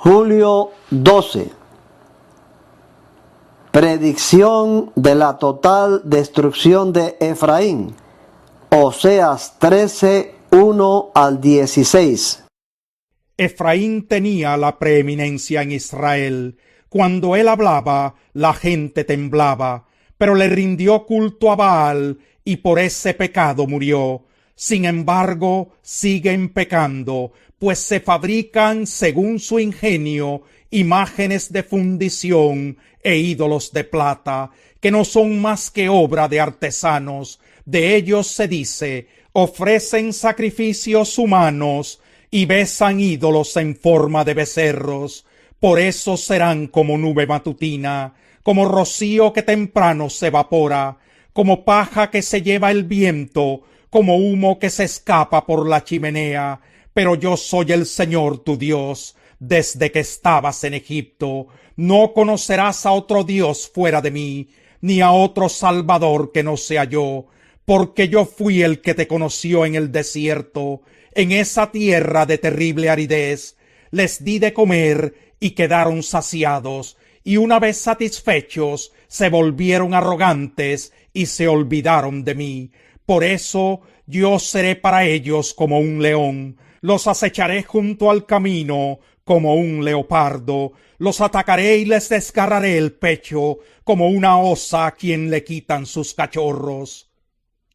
Julio 12. Predicción de la total destrucción de Efraín. Oseas 13, 1 al 16. Efraín tenía la preeminencia en Israel. Cuando él hablaba, la gente temblaba, pero le rindió culto a Baal y por ese pecado murió. Sin embargo, siguen pecando, pues se fabrican según su ingenio imágenes de fundición e ídolos de plata, que no son más que obra de artesanos. De ellos se dice: ofrecen sacrificios humanos y besan ídolos en forma de becerros. Por eso serán como nube matutina, como rocío que temprano se evapora, como paja que se lleva el viento, como humo que se escapa por la chimenea. Pero yo soy el Señor tu Dios, desde que estabas en Egipto. No conocerás a otro Dios fuera de mí, ni a otro Salvador que no sea yo, porque yo fui el que te conoció en el desierto, en esa tierra de terrible aridez. Les di de comer y quedaron saciados, y una vez satisfechos se volvieron arrogantes y se olvidaron de mí. Por eso yo seré para ellos como un león, los acecharé junto al camino como un leopardo, los atacaré y les desgarraré el pecho como una osa a quien le quitan sus cachorros.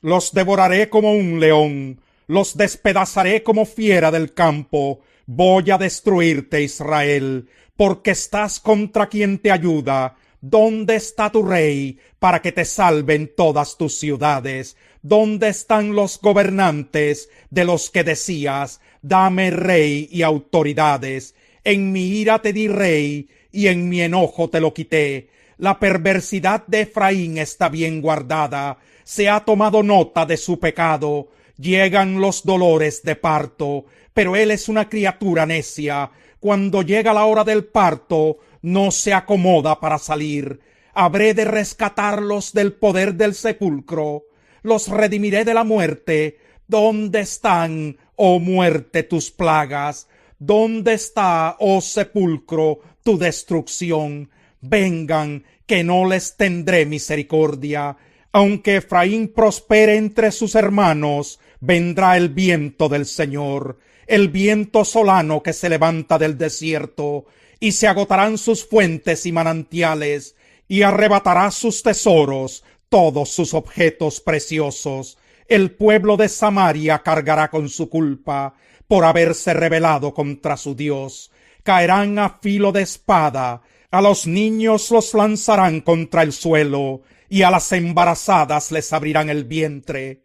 Los devoraré como un león, los despedazaré como fiera del campo. Voy a destruirte, Israel, porque estás contra quien te ayuda. ¿Dónde está tu rey para que te salven todas tus ciudades? ¿Dónde están los gobernantes de los que decías: dame rey y autoridades? En mi ira te di rey y en mi enojo te lo quité. La perversidad de Efraín está bien guardada, se ha tomado nota de su pecado. Llegan los dolores de parto, pero él es una criatura necia. Cuando llega la hora del parto, no se acomoda para salir. Habré de rescatarlos del poder del sepulcro. Los redimiré de la muerte. ¿Dónde están, oh muerte, tus plagas? ¿Dónde está, oh sepulcro, tu destrucción? Vengan, que no les tendré misericordia. Aunque Efraín prospere entre sus hermanos, vendrá el viento del Señor, el viento solano que se levanta del desierto, y se agotarán sus fuentes y manantiales, y arrebatará sus tesoros, todos sus objetos preciosos. El pueblo de Samaria cargará con su culpa por haberse rebelado contra su Dios. Caerán a filo de espada, a los niños los lanzarán contra el suelo, y a las embarazadas les abrirán el vientre.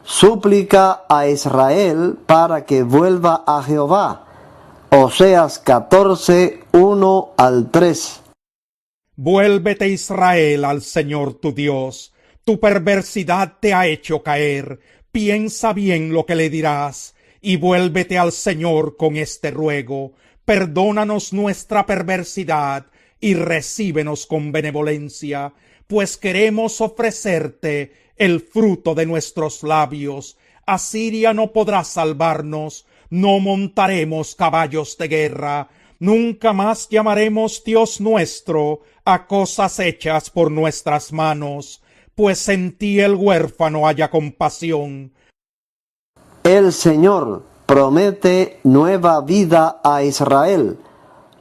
Súplica a Israel para que vuelva a Jehová. Oseas 14, 1 al 3. Vuélvete, Israel, al Señor tu Dios. Tu perversidad te ha hecho caer. Piensa bien lo que le dirás, y vuélvete al Señor con este ruego: perdónanos nuestra perversidad y recíbenos con benevolencia, pues queremos ofrecerte el fruto de nuestros labios. Asiria no podrá salvarnos, no montaremos caballos de guerra, nunca más llamaremos Dios nuestro a cosas hechas por nuestras manos, pues en ti el huérfano haya compasión. El Señor promete nueva vida a Israel.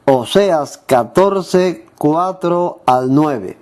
Oseas 14, 4 al 9.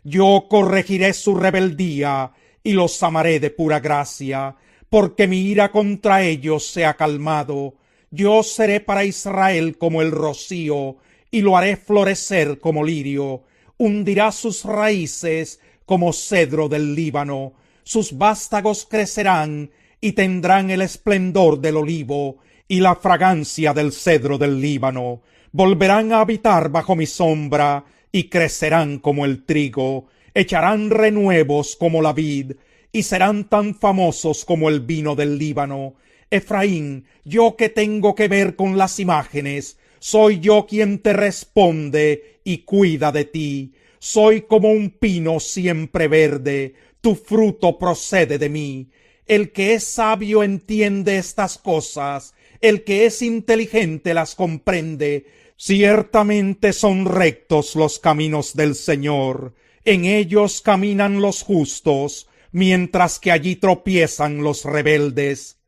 Yo corregiré su rebeldía y los amaré de pura gracia, porque mi ira contra ellos se ha calmado. Yo seré para Israel como el rocío, y lo haré florecer como lirio. Hundirá sus raíces como cedro del Líbano. Sus vástagos crecerán y tendrán el esplendor del olivo y la fragancia del cedro del Líbano. Volverán a habitar bajo mi sombra y crecerán como el trigo. Echarán renuevos como la vid y serán tan famosos como el vino del Líbano. Efraín, yo que tengo que ver con las imágenes, soy yo quien te responde y cuida de ti. Soy como un pino siempre verde, tu fruto procede de mí. El que es sabio entiende estas cosas, el que es inteligente las comprende. Ciertamente son rectos los caminos del Señor, en ellos caminan los justos, mientras que allí tropiezan los rebeldes.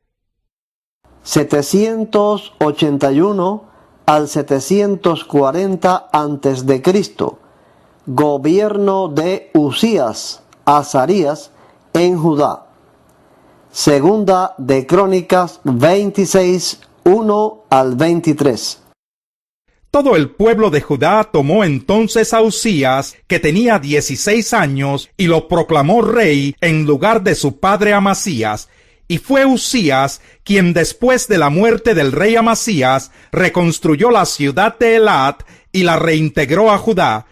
781 al 740 antes de Cristo. Gobierno de Usías, Azarías, en Judá. Segunda de Crónicas 26, 1 al 23. Todo el pueblo de Judá tomó entonces a Usías, que tenía 16 años, y lo proclamó rey en lugar de su padre Amasías. Y fue Usías quien, después de la muerte del rey Amasías, reconstruyó la ciudad de Elat y la reintegró a Judá.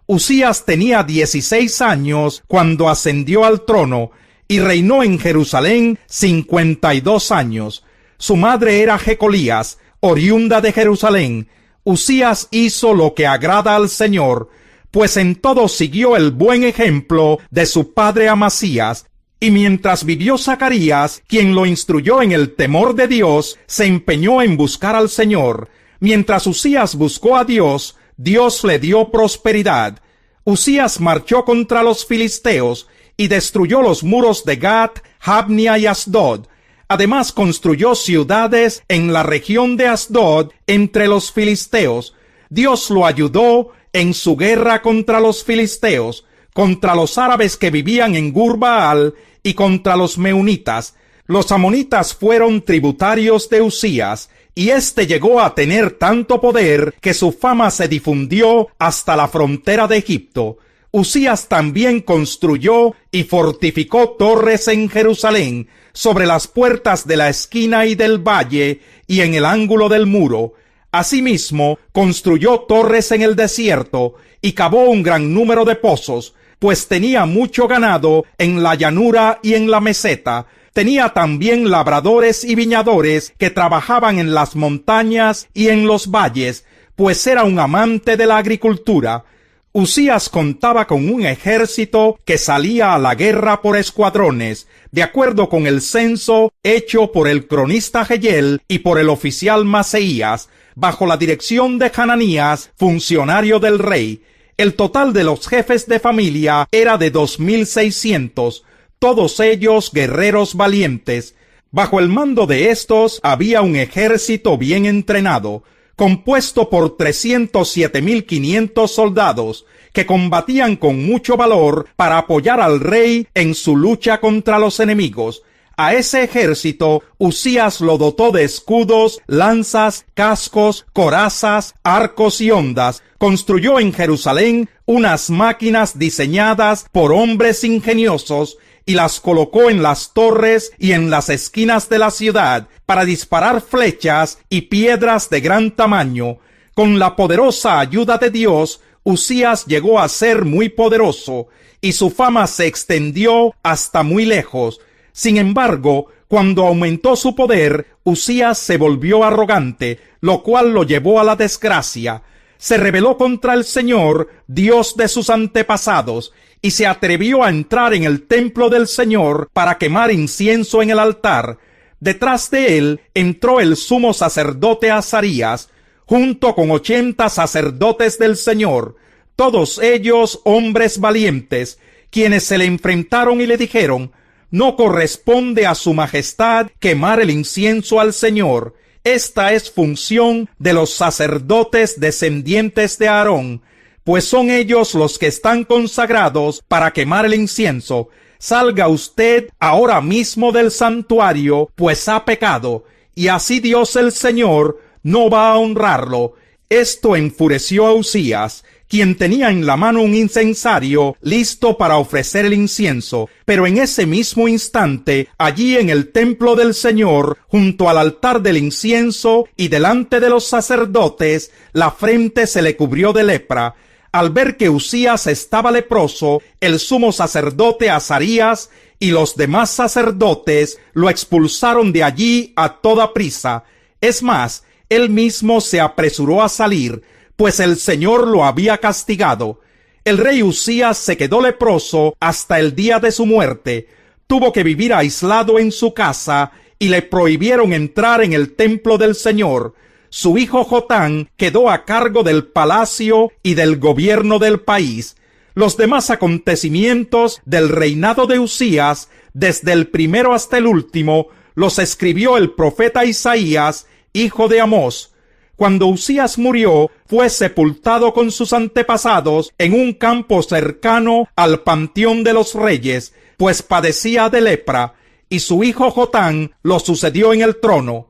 Usías tenía 16 años cuando ascendió al trono y reinó en Jerusalén 52 años. Su madre era Jecolías, oriunda de Jerusalén. Usías hizo lo que agrada al Señor, pues en todo siguió el buen ejemplo de su padre Amasías. Y mientras vivió Zacarías, quien lo instruyó en el temor de Dios, se empeñó en buscar al Señor. Mientras Usías buscó a Dios, Dios le dio prosperidad. Usías marchó contra los filisteos y destruyó los muros de Gat, Jabnia y Asdod. Además construyó ciudades en la región de Asdod entre los filisteos. Dios lo ayudó en su guerra contra los filisteos, contra los árabes que vivían en Gur-Baal y contra los meunitas. Los amonitas fueron tributarios de Usías, y éste llegó a tener tanto poder que su fama se difundió hasta la frontera de Egipto. Usías también construyó y fortificó torres en Jerusalén, sobre las puertas de la esquina y del valle, y en el ángulo del muro. Asimismo, construyó torres en el desierto, y cavó un gran número de pozos, pues tenía mucho ganado en la llanura y en la meseta. Tenía también labradores y viñadores que trabajaban en las montañas y en los valles, pues era un amante de la agricultura. Usías contaba con un ejército que salía a la guerra por escuadrones, de acuerdo con el censo hecho por el cronista Jehiel y por el oficial Maseías, bajo la dirección de Hananías, funcionario del rey. El total de los jefes de familia era de 2,600, todos ellos guerreros valientes. Bajo el mando de estos había un ejército bien entrenado, compuesto por 307,500 soldados, que combatían con mucho valor para apoyar al rey en su lucha contra los enemigos. A ese ejército Usías lo dotó de escudos, lanzas, cascos, corazas, arcos y hondas. Construyó en Jerusalén unas máquinas diseñadas por hombres ingeniosos y las colocó en las torres y en las esquinas de la ciudad para disparar flechas y piedras de gran tamaño. Con la poderosa ayuda de Dios, Usías llegó a ser muy poderoso y su fama se extendió hasta muy lejos. Sin embargo, cuando aumentó su poder, Usías se volvió arrogante, lo cual lo llevó a la desgracia. Se rebeló contra el Señor, Dios de sus antepasados, y se atrevió a entrar en el templo del Señor para quemar incienso en el altar. Detrás de él entró el sumo sacerdote Azarías, junto con 80 sacerdotes del Señor, todos ellos hombres valientes, quienes se le enfrentaron y le dijeron: «No corresponde a su majestad quemar el incienso al Señor. Esta es función de los sacerdotes descendientes de Aarón, pues son ellos los que están consagrados para quemar el incienso. Salga usted ahora mismo del santuario, pues ha pecado, y así Dios el Señor no va a honrarlo». Esto enfureció a Usías, quien tenía en la mano un incensario listo para ofrecer el incienso. Pero en ese mismo instante, allí en el templo del Señor, junto al altar del incienso y delante de los sacerdotes, la frente se le cubrió de lepra. Al ver que Usías estaba leproso, el sumo sacerdote Azarías y los demás sacerdotes lo expulsaron de allí a toda prisa. Es más, él mismo se apresuró a salir, pues el Señor lo había castigado. El rey Usías se quedó leproso hasta el día de su muerte. Tuvo que vivir aislado en su casa y le prohibieron entrar en el templo del Señor, su hijo Jotán quedó a cargo del palacio y del gobierno del país. Los demás acontecimientos del reinado de Usías, desde el primero hasta el último, los escribió el profeta Isaías, hijo de Amós. Cuando Usías murió, fue sepultado con sus antepasados en un campo cercano al panteón de los reyes, pues padecía de lepra, y su hijo Jotán lo sucedió en el trono.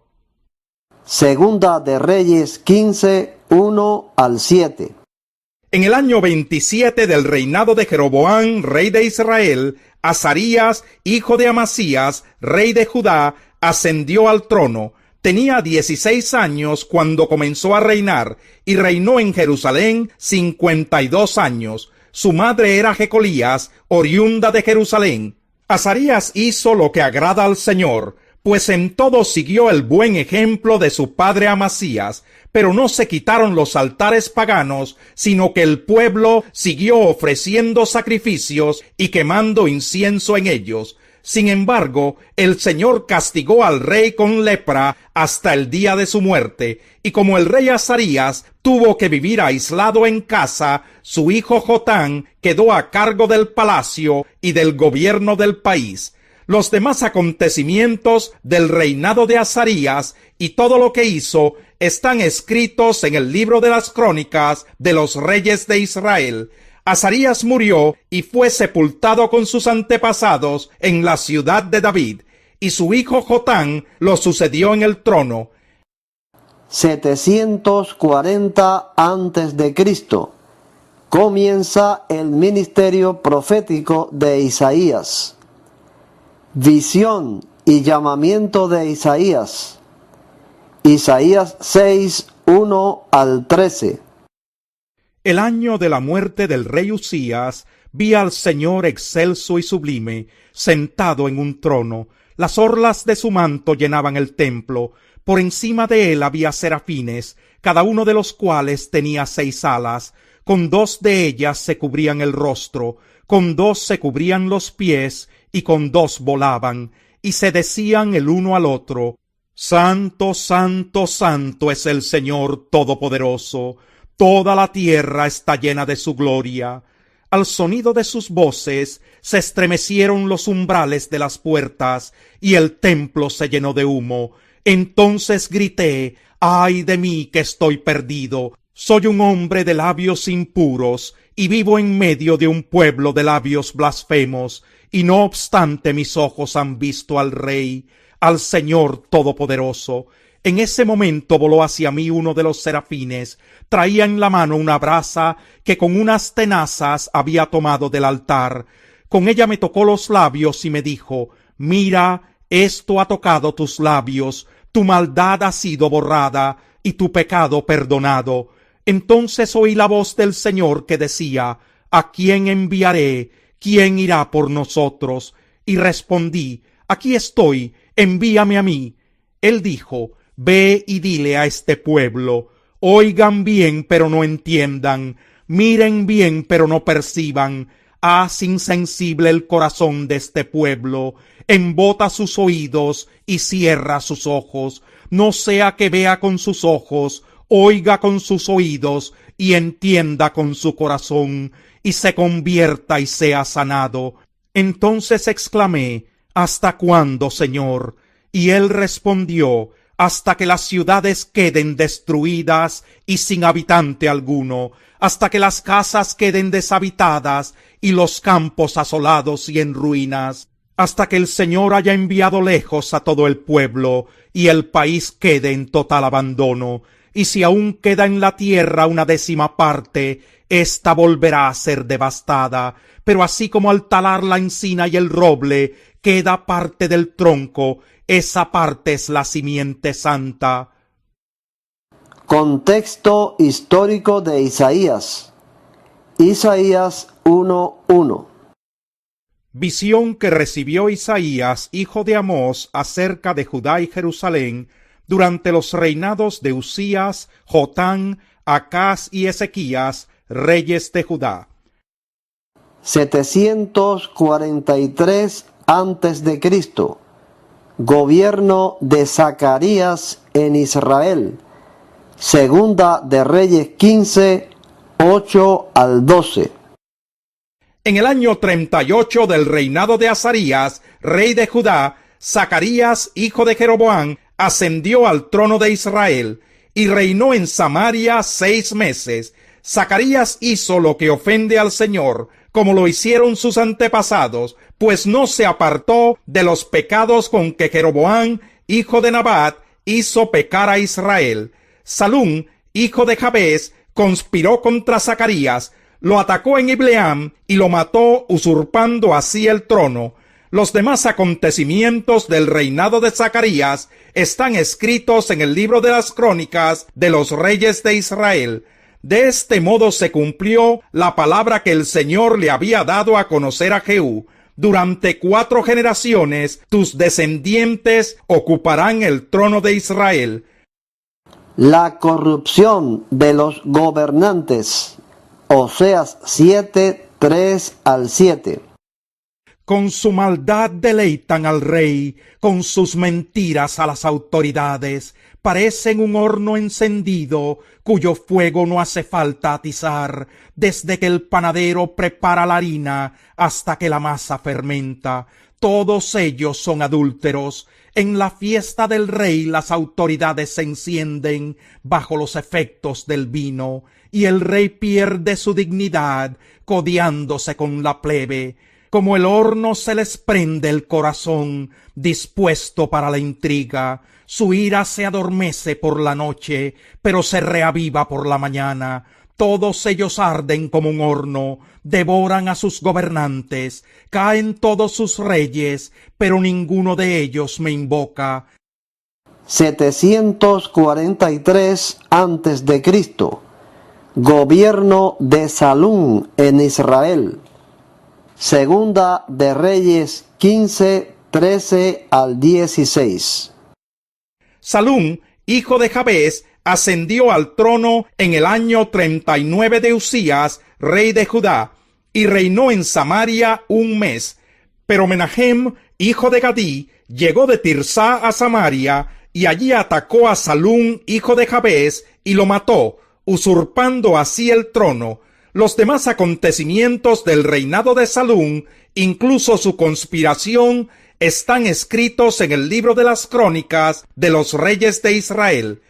Segunda de Reyes 15, 1 al 7. En el año 27 del reinado de Jeroboam, rey de Israel, Azarías, hijo de Amasías, rey de Judá, ascendió al trono. Tenía 16 años cuando comenzó a reinar, y reinó en Jerusalén 52 años. Su madre era Jecolías, oriunda de Jerusalén. Azarías hizo lo que agrada al Señor, pues en todo siguió el buen ejemplo de su padre Amasías, pero no se quitaron los altares paganos, sino que el pueblo siguió ofreciendo sacrificios y quemando incienso en ellos. Sin embargo, el Señor castigó al rey con lepra hasta el día de su muerte, y como el rey Azarías tuvo que vivir aislado en casa, su hijo Jotán quedó a cargo del palacio y del gobierno del país. Los demás acontecimientos del reinado de Azarías y todo lo que hizo están escritos en el libro de las crónicas de los reyes de Israel. Azarías murió y fue sepultado con sus antepasados en la ciudad de David, y su hijo Jotán lo sucedió en el trono. 740 antes de Cristo. Comienza el ministerio profético de Isaías. Visión y llamamiento de Isaías. Isaías 6, 1 al 13. El año de la muerte del rey Usías, vi al Señor excelso y sublime, sentado en un trono. Las orlas de su manto llenaban el templo. Por encima de él había serafines, cada uno de los cuales tenía 6 alas. Con 2 de ellas se cubrían el rostro, con 2 se cubrían los pies, y con 2 volaban, y se decían el uno al otro: Santo, santo, santo es el Señor Todopoderoso. Toda la tierra está llena de su gloria. Al sonido de sus voces se estremecieron los umbrales de las puertas, y el templo se llenó de humo. Entonces grité: ¡ay de mí que estoy perdido! Soy un hombre de labios impuros, y vivo en medio de un pueblo de labios blasfemos, y no obstante mis ojos han visto al Rey, al Señor Todopoderoso. En ese momento voló hacia mí uno de los serafines. Traía en la mano una brasa que con unas tenazas había tomado del altar. Con ella me tocó los labios y me dijo: mira, esto ha tocado tus labios, tu maldad ha sido borrada y tu pecado perdonado. Entonces oí la voz del Señor que decía: ¿a quién enviaré? ¿Quién irá por nosotros? Y respondí: aquí estoy, envíame a mí. Él dijo: ve y dile a este pueblo: oigan bien, pero no entiendan, miren bien, pero no perciban. Haz insensible el corazón de este pueblo, embota sus oídos y cierra sus ojos, no sea que vea con sus ojos, oiga con sus oídos y entienda con su corazón, y se convierta y sea sanado. Entonces exclamé: ¿hasta cuándo, Señor? Y él respondió: hasta que las ciudades queden destruidas y sin habitante alguno, hasta que las casas queden deshabitadas y los campos asolados y en ruinas, hasta que el Señor haya enviado lejos a todo el pueblo y el país quede en total abandono. Y si aún queda en la tierra una 10ª parte, ésta volverá a ser devastada. Pero así como al talar la encina y el roble queda parte del tronco, esa parte es la simiente santa. Contexto histórico de Isaías. Isaías 1:1. Visión que recibió Isaías, hijo de Amós, acerca de Judá y Jerusalén, durante los reinados de Usías, Jotán, Acaz y Ezequías, reyes de Judá. 743 antes de Cristo. Gobierno de Zacarías en Israel. Segunda de Reyes 15, 8 al 12. En el año 38 del reinado de Azarías, rey de Judá, Zacarías, hijo de Jeroboam, ascendió al trono de Israel y reinó en Samaria 6 meses. Zacarías hizo lo que ofende al Señor, como lo hicieron sus antepasados, pues no se apartó de los pecados con que Jeroboam, hijo de Nabat, hizo pecar a Israel. Salum, hijo de Jabes, conspiró contra Zacarías, lo atacó en Ibleam y lo mató, usurpando así el trono. Los demás acontecimientos del reinado de Zacarías están escritos en el libro de las crónicas de los reyes de Israel. De este modo se cumplió la palabra que el Señor le había dado a conocer a Jehú. Durante 4 generaciones tus descendientes ocuparán el trono de Israel. La corrupción de los gobernantes. Oseas 7, 3 al 7. Con su maldad deleitan al rey, con sus mentiras a las autoridades. Parecen un horno encendido, cuyo fuego no hace falta atizar, desde que el panadero prepara la harina hasta que la masa fermenta. Todos ellos son adúlteros. En la fiesta del rey las autoridades se encienden bajo los efectos del vino, y el rey pierde su dignidad, codeándose con la plebe. Como el horno se les prende el corazón, dispuesto para la intriga. Su ira se adormece por la noche, pero se reaviva por la mañana. Todos ellos arden como un horno, devoran a sus gobernantes, caen todos sus reyes, pero ninguno de ellos me invoca. 743 antes de Cristo. Gobierno de Salum en Israel. Segunda de Reyes 15, 13 al 16. Salum, hijo de Jabes, ascendió al trono en el año 39 de Usías, rey de Judá, y reinó en Samaria 1 mes. Pero Menahem, hijo de Gadí, llegó de Tirsá a Samaria, y allí atacó a Salum, hijo de Jabes, y lo mató, usurpando así el trono. Los demás acontecimientos del reinado de Salum, incluso su conspiración, están escritos en el libro de las crónicas de los reyes de Israel.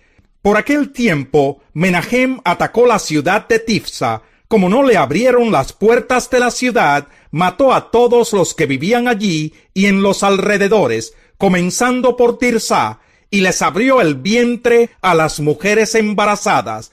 Por aquel tiempo, Menahem atacó la ciudad de Tifsa. Como no le abrieron las puertas de la ciudad, mató a todos los que vivían allí y en los alrededores, comenzando por Tirsá, y les abrió el vientre a las mujeres embarazadas.